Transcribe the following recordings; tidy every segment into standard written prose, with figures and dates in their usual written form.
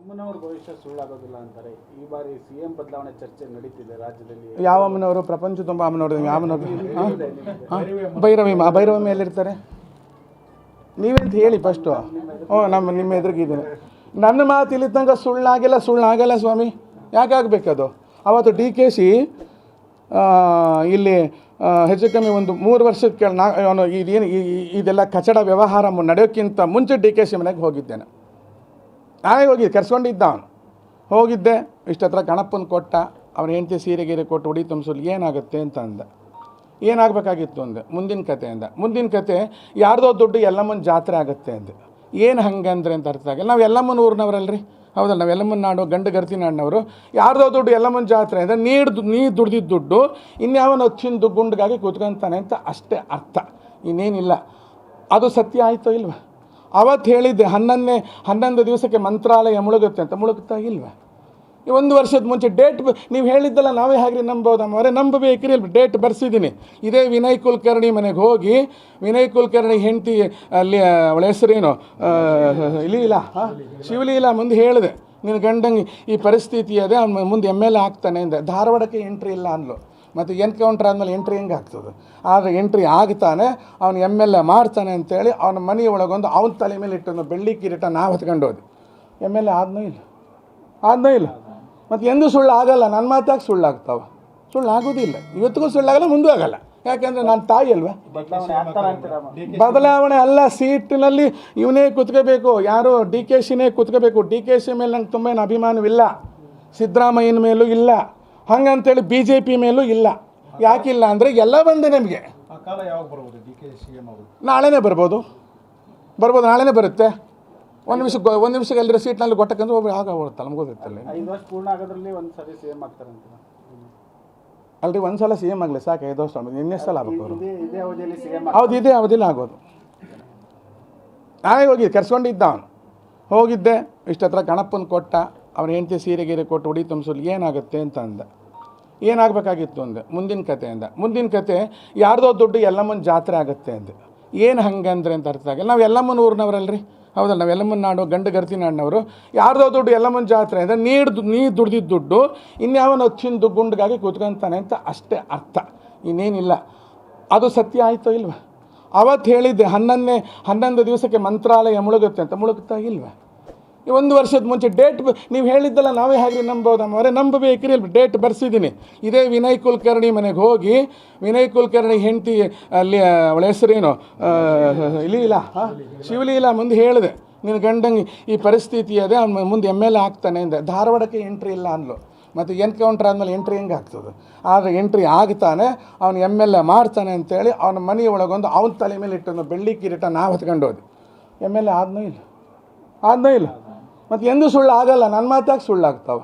ಅಮ್ಮನವ್ರ ಭವಿಷ್ಯ ಸುಳ್ಳಾಗೋದಿಲ್ಲ ಅಂತಾರೆ. ಈ ಬಾರಿ ಸಿಎಂ ಬದಲಾವಣೆ ಚರ್ಚೆ ನಡೀತಿದೆ ರಾಜ್ಯದಲ್ಲಿ. ಯಾವ ಅಮ್ಮನವರು? ಪ್ರಪಂಚ ತುಂಬ ಅಮ್ಮನವ್ರು. ಯಾವ ಅಮ್ಮನವ್ರು? ಭೈರವಮ್ಮ ಎಲ್ಲಿರ್ತಾರೆ ನೀವೇಂತ ಹೇಳಿ ಫಸ್ಟು. ನಿಮ್ಮ ಎದುರಿಗಿದ್ದೀನಿ. ನನ್ನ ಮಾತು ಇಲ್ಲಿ ತನಕ ಸುಳ್ಳಾಗಲ್ಲ ಸ್ವಾಮಿ. ಯಾಕೆ ಆಗಬೇಕದು? ಅವತ್ತು DKC ಇಲ್ಲಿ ಹೆಚ್ಚು ಕಮ್ಮಿ ಒಂದು 3 ವರ್ಷಕ್ಕೆ ಅವನು ಇದೇನು ಇದೆಲ್ಲ ಕಚಡ ವ್ಯವಹಾರ ನಡೆಯೋಕ್ಕಿಂತ ಮುಂಚೆ DKC ಮನೆಗೆ ಹೋಗಿದ್ದೇನೆ. ನಾನೇ ಕರ್ಸ್ಕೊಂಡಿದ್ದ ಅವನು. ಹೋಗಿದ್ದೆ, ಇಷ್ಟತ್ರ ಗಣಪನ ಕೊಟ್ಟ, ಅವನ ಹೆಂಡತಿ ಸೀರೆ ಕೊಟ್ಟು ಉಡಿ ತುಂಬಿಸಲು ಏನಾಗುತ್ತೆ ಅಂತ ಅಂದ. ಏನಾಗಬೇಕಾಗಿತ್ತು ಅಂದೆ. ಮುಂದಿನ ಕತೆ ಅಂದ. ಮುಂದಿನ ಕತೆ ಯಾರ್ದೋ ದುಡ್ಡು ಎಲ್ಲಮ್ಮನ ಜಾತ್ರೆ ಆಗುತ್ತೆ ಅಂದೆ. ಏನು ಹಂಗಂದ್ರೆ ಅಂತ ಅರ್ಥ ಆಗಿಲ್ಲ. ನಾವು ಎಲ್ಲಮ್ಮನ ಊರಿನವರಲ್ರಿ, ಹೌದಲ್ಲ? ನಾವು ಎಲ್ಲಮ್ಮನ ನಾಡು ಗರ್ತಿ ನಾಡಿನವರು. ಯಾರ್ದೋ ದುಡ್ಡು ಎಲ್ಲಮ್ಮನ ಜಾತ್ರೆ ಅಂದರೆ ನೀ ದುಡ್ದಿದ್ದ ದುಡ್ಡು ಇನ್ಯಾವನ ಹೊಚ್ಚಿನ ಗುಂಡಿಗಾಗಿ ಕೂತ್ಕೊಂತಾನೆ ಅಂತ ಅಷ್ಟೇ ಅರ್ಥ, ಇನ್ನೇನಿಲ್ಲ. ಅದು ಸತ್ಯ ಆಯಿತೋ ಇಲ್ವ? ಅವತ್ತು ಹೇಳಿದ್ದೆ 11 ದಿವಸಕ್ಕೆ ಮಂತ್ರಾಲಯ ಮುಳುಗುತ್ತೆ ಅಂತ. ಮುಳುಗುತ್ತಾ ಇಲ್ವ? 1 ವರ್ಷದ ಮುಂಚೆ ಡೇಟ್ ನೀವು ಹೇಳಿದ್ದಲ್ಲ, ನಾವೇ ಹಾಗೆ ನಂಬೋದಮ್ಮವರೇ? ನಂಬಬೇಕ್ರಿ. ಇಲ್ಲಿ ಡೇಟ್ ಬರ್ಸಿದ್ದೀನಿ. ಇದೇ ವಿನಯ್ ಕುಲಕರ್ಣಿ ಮನೆಗೆ ಹೋಗಿ, ವಿನಯ್ ಕುಲಕರ್ಣಿ ಹೆಂಡತಿ ಅಲ್ಲಿ ಅವಳ ಹೆಸರೇನು ಲೀಲಾ, ಶಿವಲೀಲಾ ಮುಂದೆ ಹೇಳಿದೆ, ನಿನ್ನ ಗಂಡಂಗೆ ಈ ಪರಿಸ್ಥಿತಿ ಅದೇ, ಅವ್ನು ಮುಂದೆ MLA ಆಗ್ತಾನೆ ಅಂದೆ. ಧಾರವಾಡಕ್ಕೆ ಎಂಟ್ರಿ ಇಲ್ಲ ಅಂದ್ಲು. ಮತ್ತು ಎನ್ಕೌಂಟ್ರ್ ಆದಮೇಲೆ ಎಂಟ್ರಿ ಹೆಂಗೆ ಆಗ್ತದೆ? ಆದರೆ ಎಂಟ್ರಿ ಆಗ್ತಾನೆ, ಅವನು MLA ಮಾಡ್ತಾನೆ ಅಂತೇಳಿ ಅವನ ಮನೆಯೊಳಗೊಂದು ಅವನ ತಲೆ ಮೇಲೆ ಇಟ್ಟು ಬೆಳ್ಳಿ ಕಿರೀಟ ನಾವು ಹೊತ್ಕೊಂಡು ಹೋದ್ವಿ. MLA ಆದ್ನೋ ಇಲ್ಲ. ಮತ್ತು ಎಂದೂ ಸುಳ್ಳು ಆಗಲ್ಲ. ನನ್ನ ಮಾತಾಗಿ ಸುಳ್ಳಾಗ್ತಾವೆ? ಸುಳ್ಳಾಗೋದಿಲ್ಲ. ಇವತ್ತಿಗೂ ಸುಳ್ಳಾಗಲ್ಲ, ಮುಂದೂ ಆಗಲ್ಲ. ಯಾಕೆಂದರೆ ನಾನು ತಾಯಿ ಅಲ್ವಾ? ಬದಲಾವಣೆ ಅಲ್ಲ. ಸೀಟಿನಲ್ಲಿ ಇವನೇ ಕೂತ್ಕೋಬೇಕು, ಯಾರು DKCನೇ ಕೂತ್ಕೋಬೇಕು. DKC ಮೇಲೆ ನಂಗೆ ತುಂಬ ಏನು ಅಭಿಮಾನವಿಲ್ಲ, ಸಿದ್ದರಾಮಯ್ಯನ ಮೇಲೂ ಇಲ್ಲ, ಹಂಗಂತೇಳಿ BJP ಮೇಲೂ ಇಲ್ಲ. ಯಾಕಿಲ್ಲ ಅಂದರೆ ಎಲ್ಲ ಬಂದೆ ನಮಗೆ. ನಾಳೆನೇ ಬರ್ಬೋದು, ನಾಳೆನೇ ಬರುತ್ತೆ. ಒಂದು ನಿಮಿಷಕ್ಕೆ ಎಲ್ಲರ ಸೀಟ್ನಲ್ಲಿ ಗೊಟ್ಟಕ್ಕಂದ್ರೆ ಒಬ್ಬರು ಆಗೋಗ್ಬಿಡುತ್ತಲ್ಲ, ನಮ್ಗೆ ಗೊತ್ತಿತ್ತಲ್ಲ. 5 ವರ್ಷ ಪೂರ್ಣ ಆಗೋದ್ರಲ್ಲಿ ಒಂದು ಸರಿ CM ಆಗ್ತಾರಂತ ಅಲ್ರಿ. ಒಂದು ಸಲ CM ಆಗಲಿ ಸಾಕು, 5 ವರ್ಷ ಇನ್ನೆಷ್ಟು ಸಲ ಆಗ್ಬೇಕು ಅವರು? ಹೌದು, ಇದೇ ಅವಧಿಲಿ ಆಗೋದು. ನಾನೇ ಕರ್ಸ್ಕೊಂಡಿದ್ದ ಅವನು. ಹೋಗಿದ್ದೆ, ಇಷ್ಟತ್ರ ಗಣಪನ ಕೊಟ್ಟ, ಅವನ ಹೆಂಡತಿ ಸೀರೆ ಕೊಟ್ಟು ಉಡಿ ತುಂಬಿಸಲು ಏನಾಗುತ್ತೆ ಅಂತ ಅಂದ. ಏನಾಗಬೇಕಾಗಿತ್ತು ಅಂದೆ. ಮುಂದಿನ ಕತೆ ಅಂದ. ಮುಂದಿನ ಕತೆ ಯಾರ್ದೋ ದುಡ್ಡು ಎಲ್ಲಮ್ಮನ ಜಾತ್ರೆ ಆಗುತ್ತೆ ಅಂದೆ. ಏನು ಹಂಗಂದ್ರೆ ಅಂತ ಅರ್ಥ ಆಗಿಲ್ಲ. ನಾವು ಎಲ್ಲಮ್ಮನ ಊರಿನವರಲ್ರಿ, ಹೌದಲ್ಲ? ನಾವು ಎಲ್ಲಮ್ಮನ ನಾಡು ಗರ್ತಿ ನಾಡಿನವರು. ಯಾರ್ದೋ ದುಡ್ಡು ಎಲ್ಲಮ್ಮನ ಜಾತ್ರೆ ಅಂದರೆ ನೀ ದುಡ್ದಿದ್ದ ದುಡ್ಡು ಇನ್ಯಾವನ ಹೊಚ್ಚಿನ ಗುಂಡಿಗಾಗಿ ಕೂತ್ಕೊಂತಾನೆ ಅಂತ ಅಷ್ಟೇ ಅರ್ಥ, ಇನ್ನೇನಿಲ್ಲ. ಅದು ಸತ್ಯ ಆಯಿತೋ ಇಲ್ವ? ಅವತ್ತು ಹೇಳಿದ್ದೆ 11 ದಿವಸಕ್ಕೆ ಮಂತ್ರಾಲಯ ಮುಳುಗುತ್ತೆ ಅಂತ. ಮುಳುಗುತ್ತಾ ಇಲ್ವ? 1 ವರ್ಷದ ಮುಂಚೆ ಡೇಟ್ ನೀವು ಹೇಳಿದ್ದಲ್ಲ, ನಾವೇ ಹಾಗೆ ನಂಬೋದಮ್ಮವರೇ? ನಂಬಬೇಕ್ರಿ. ಇಲ್ಲಿ ಡೇಟ್ ಬರ್ಸಿದ್ದೀನಿ. ಇದೇ ವಿನಯ್ ಕುಲಕರ್ಣಿ ಮನೆಗೆ ಹೋಗಿ, ವಿನಯ್ ಕುಲಕರ್ಣಿ ಹೆಂಡತಿ ಅಲ್ಲಿ ಅವಳ ಹೆಸರೇನು ಲೀಲಾ, ಶಿವಲೀಲಾ ಮುಂದೆ ಹೇಳಿದೆ, ನಿನ್ನ ಗಂಡಂಗೆ ಈ ಪರಿಸ್ಥಿತಿ ಅದೇ, ಅವ್ನು ಮುಂದೆ MLA ಆಗ್ತಾನೆ ಅಂದೆ. ಧಾರವಾಡಕ್ಕೆ ಎಂಟ್ರಿ ಇಲ್ಲ ಅಂದ್ಲು. ಮತ್ತು ಎನ್ಕೌಂಟ್ರ್ ಆದಮೇಲೆ ಎಂಟ್ರಿ ಹೆಂಗೆ ಆಗ್ತದೆ? ಆದರೆ ಎಂಟ್ರಿ ಆಗ್ತಾನೆ, ಅವನು MLA ಮಾಡ್ತಾನೆ ಅಂತೇಳಿ ಅವನ ಮನೆಯೊಳಗೊಂದು ಅವನ ತಲೆ ಮೇಲೆ ಇಟ್ಟು ಬೆಳ್ಳಿ ಕಿರೀಟ ನಾವು ಹೊತ್ಕೊಂಡು ಹೋದ್ವಿ. MLA ಆದ್ನೋ ಇಲ್ಲ. ಮತ್ತು ಎಂದೂ ಸುಳ್ಳು ಆಗಲ್ಲ. ನನ್ನ ಮಾತಾಗಿ ಸುಳ್ಳಾಗ್ತಾವೆ?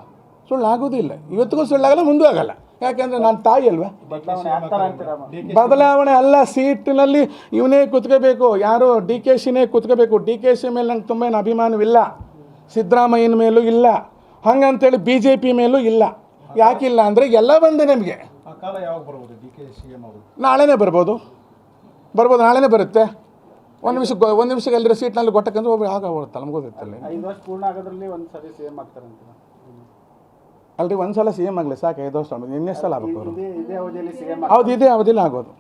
ಸುಳ್ಳಾಗೋದಿಲ್ಲ. ಇವತ್ತಿಗೂ ಸುಳ್ಳಾಗಲ್ಲ, ಮುಂದೂ ಆಗಲ್ಲ. ಯಾಕೆಂದರೆ ನಾನು ತಾಯಿ ಅಲ್ವಾ? ಬದಲಾವಣೆ ಅಲ್ಲ. ಸೀಟಿನಲ್ಲಿ ಇವನೇ ಕೂತ್ಕೋಬೇಕು, ಯಾರು DKCನೇ ಕೂತ್ಕೋಬೇಕು. DKC ಮೇಲೆ ನಂಗೆ ತುಂಬ ಏನು ಅಭಿಮಾನವಿಲ್ಲ, ಸಿದ್ದರಾಮಯ್ಯನ ಮೇಲೂ ಇಲ್ಲ, ಹಂಗಂತೇಳಿ BJP ಮೇಲೂ ಇಲ್ಲ. ಯಾಕಿಲ್ಲ ಅಂದರೆ ಎಲ್ಲ ಬಂದೆ ನಮಗೆ. ನಾಳೆನೇ ಬರ್ಬೋದು, ನಾಳೆನೇ ಬರುತ್ತೆ. ಒಂದು ನಿಮಿಷಕ್ಕೆ ಎಲ್ಲರ ಸೀಟ್ನಲ್ಲಿ ಗೊಟ್ಟಕ್ಕಂದ್ರೆ ಒಬ್ಬರು ಆಗೋಗ್ಬಿಡುತ್ತಲ್ಲ, ನಮ್ಗೆ ಗೊತ್ತಿತ್ತಲ್ಲ. 5 ವರ್ಷ ಪೂರ್ಣ ಆಗೋದ್ರಲ್ಲಿ ಒಂದು ಸರಿ CM ಆಗ್ತಾರಂತ ಅಲ್ರಿ. ಒಂದು ಸಲ CM ಆಗಲಿ ಸಾಕು, 5 ವರ್ಷ ಇನ್ನೆಷ್ಟು ಸಲ ಆಗ್ಬೇಕು ಅವರು? ಇದೇ ಅವಧಿಯಲ್ಲಿ CM ಹೌದು, ಇದೇ ಅವಧಿಲಿ ಆಗೋದು.